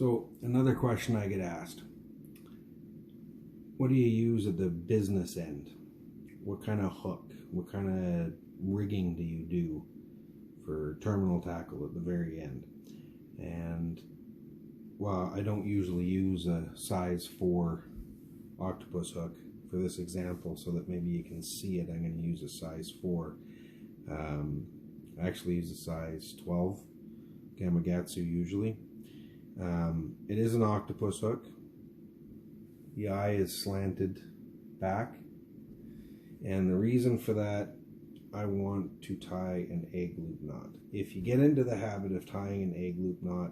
So another question I get asked, what do you use at the business end? What kind of hook, what kind of rigging do you do for terminal tackle at the very end? And well, I don't usually use a size 4 octopus hook for this example, so that maybe you can see it. I'm going to use a size 4. I actually use a size 12 Gamakatsu usually. It is an octopus hook. The eye is slanted back, and the reason for that, I want to tie an egg loop knot. If you get into the habit of tying an egg loop knot,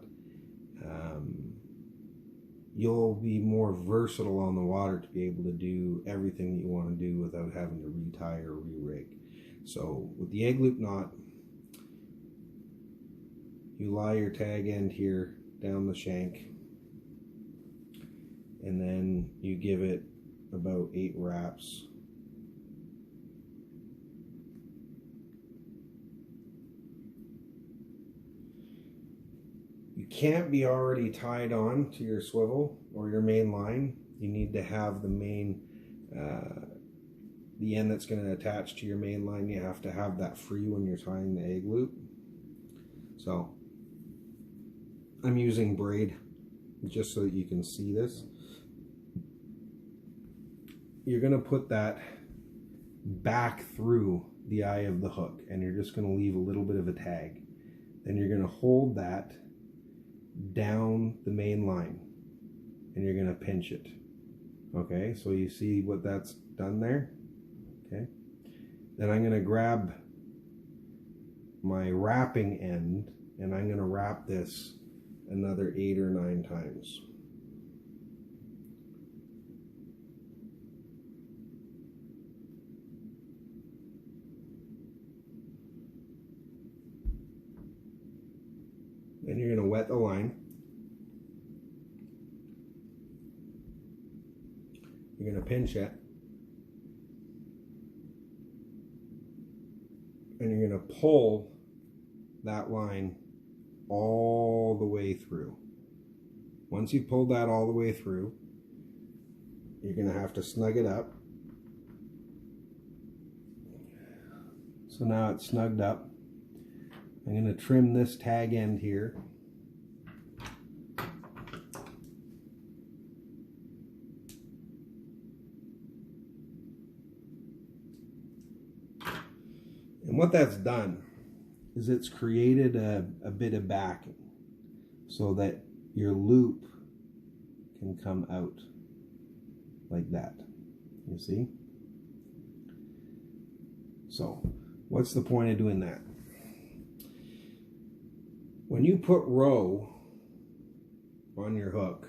you'll be more versatile on the water to be able to do everything that you want to do without having to retie or re-rig. So with the egg loop knot, you lie your tag end here down the shank, and then you give it about 8 wraps. You can't be already tied on to your swivel or your main line. You need to have the main, the end that's going to attach to your main line, you have to have that free when you're tying the egg loop. So I'm using braid just so that you can see this. You're going to put that back through the eye of the hook, and you're just going to leave a little bit of a tag. Then you're going to hold that down the main line, and you're going to pinch it. Okay, so you see what that's done there? Okay. Then I'm going to grab my wrapping end, and I'm going to wrap this another 8 or 9 times. Then you're going to wet the line. You're going to pinch it. And you're going to pull that line all the way through. Once you've pulled that all the way through, you're going to have to snug it up. So now it's snugged up. I'm going to trim this tag end here. And what that's done is it's created a bit of backing so that your loop can come out like that. You see? So, what's the point of doing that? When you put row on your hook,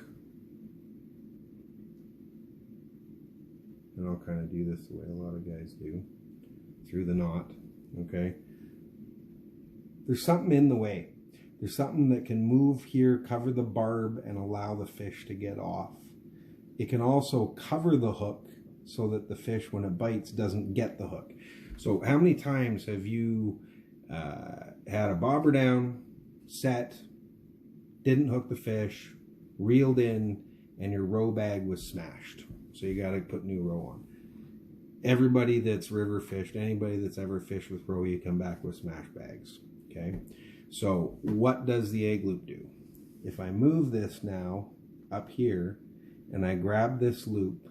and I'll kind of do this the way a lot of guys do, through the knot, okay? There's something in the way. There's something that can move here, cover the barb, and allow the fish to get off. It can also cover the hook so that the fish, when it bites, doesn't get the hook. So how many times have you had a bobber down, set, didn't hook the fish, reeled in, and your row bag was smashed? So you got to put new row on. Everybody that's river fished, anybody that's ever fished with row, you come back with smash bags. Okay, so what does the egg loop do? If I move this now up here and I grab this loop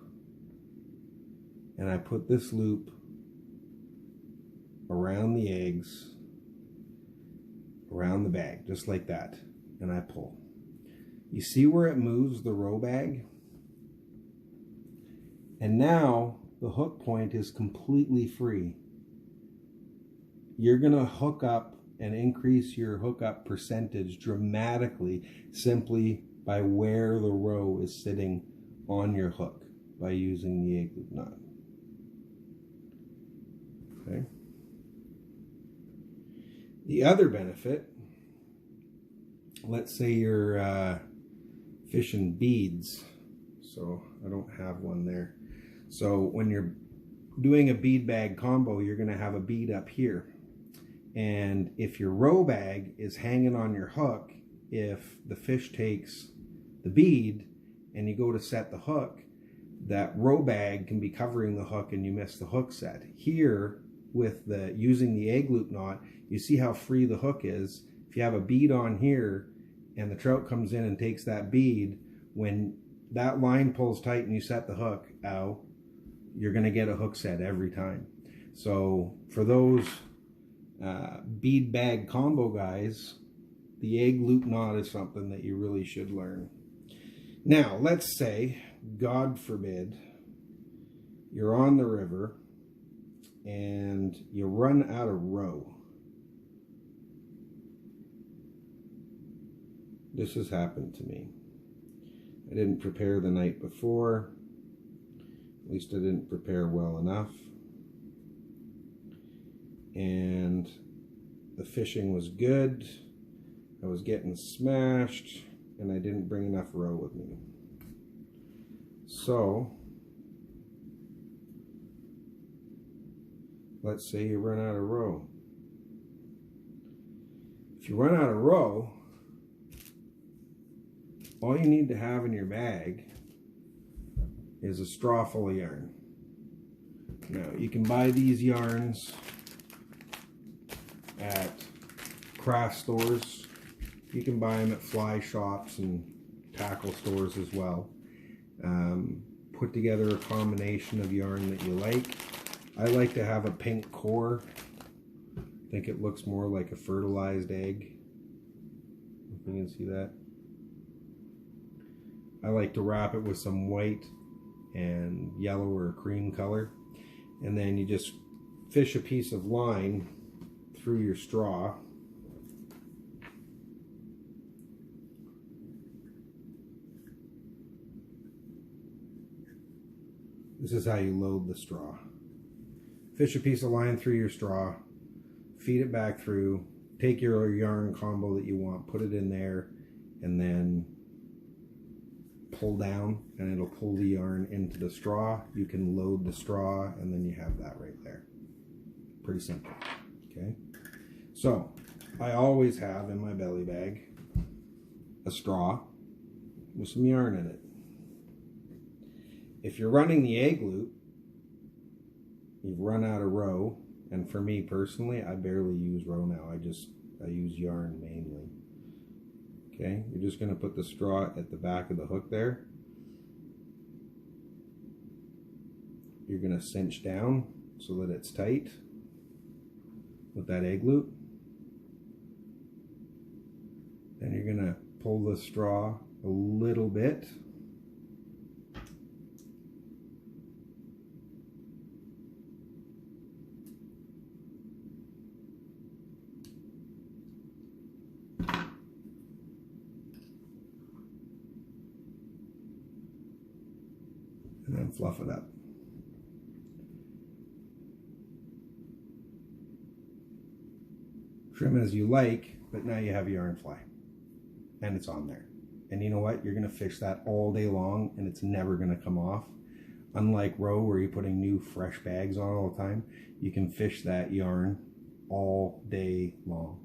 and I put this loop around the eggs, around the bag, just like that, and I pull. You see where it moves the row bag? And now the hook point is completely free. You're going to hook up and increase your hookup percentage dramatically simply by where the row is sitting on your hook by using the egg loop knot. Okay. The other benefit, let's say you're fishing beads. So I don't have one there. So when you're doing a bead bag combo, you're going to have a bead up here. And if your row bag is hanging on your hook, if the fish takes the bead and you go to set the hook, that row bag can be covering the hook and you miss the hook set. Here, with the using the egg loop knot, you see how free the hook is. If you have a bead on here and the trout comes in and takes that bead, when that line pulls tight and you set the hook, you're going to get a hook set every time. So for those bead bag combo guys, the egg loop knot is something that you really should learn. Now, let's say, God forbid, you're on the river and you run out of row. This has happened to me. I didn't prepare the night before. At least I didn't prepare well enough. And the fishing was good. I was getting smashed and I didn't bring enough row with me. So, let's say you run out of row. If you run out of row, all you need to have in your bag is a straw full of yarn. Now, you can buy these yarns at craft stores. You can buy them at fly shops and tackle stores as well. Put together a combination of yarn that you like. I like to have a pink core. I think it looks more like a fertilized egg. If you can see that. I like to wrap it with some white and yellow or cream color. And then you just fish a piece of line through your straw. This is how you load the straw. Fish a piece of line through your straw, feed it back through, take your yarn combo that you want, put it in there, and then pull down, and it'll pull the yarn into the straw. You can load the straw, and then you have that right there. Pretty simple, okay? So, I always have in my belly bag a straw with some yarn in it. If you're running the egg loop, you've run out of row, and for me personally, I barely use row now. I use yarn mainly. Okay, you're just going to put the straw at the back of the hook there. You're going to cinch down so that it's tight with that egg loop. Then you're going to pull the straw a little bit. And then fluff it up. Trim as you like, but now you have a yarn fly. And it's on there. And you know what? You're going to fish that all day long and it's never going to come off. Unlike row where you're putting new fresh bags on all the time, you can fish that yarn all day long.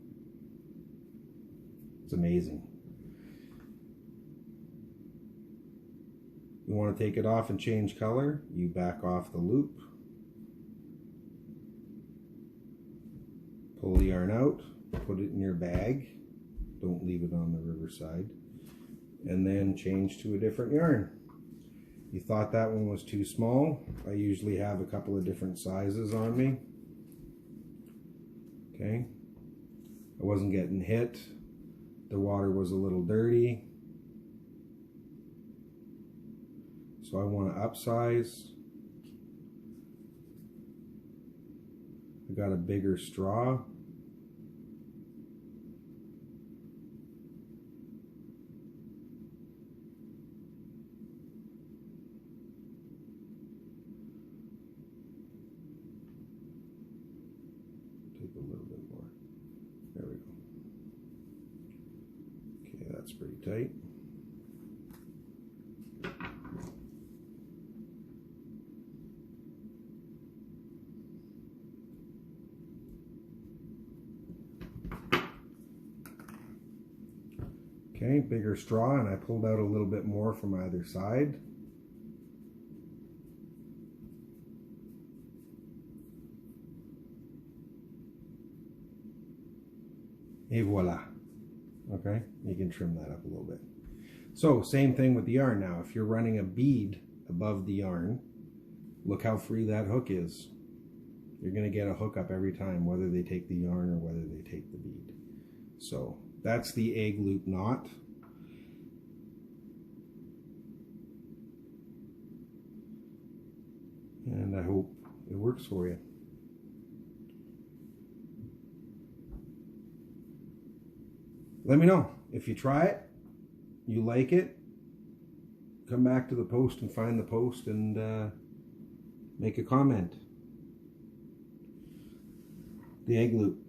It's amazing. You want to take it off and change color, you back off the loop, pull the yarn out, put it in your bag, don't leave it on the riverside, and then change to a different yarn. You thought that one was too small. I usually have a couple of different sizes on me. Okay, I wasn't getting hit, the water was a little dirty. So I want to upsize. I got a bigger straw. Take a little bit more. There we go. Okay, that's pretty tight. Okay, bigger straw, and I pulled out a little bit more from either side. Et voila. Okay, you can trim that up a little bit. So same thing with the yarn now. If you're running a bead above the yarn, look how free that hook is. You're going to get a hook up every time, whether they take the yarn or whether they take the bead. So that's the egg loop knot. And I hope it works for you. Let me know if you try it, you like it, come back to the post and find the post and make a comment. The egg loop.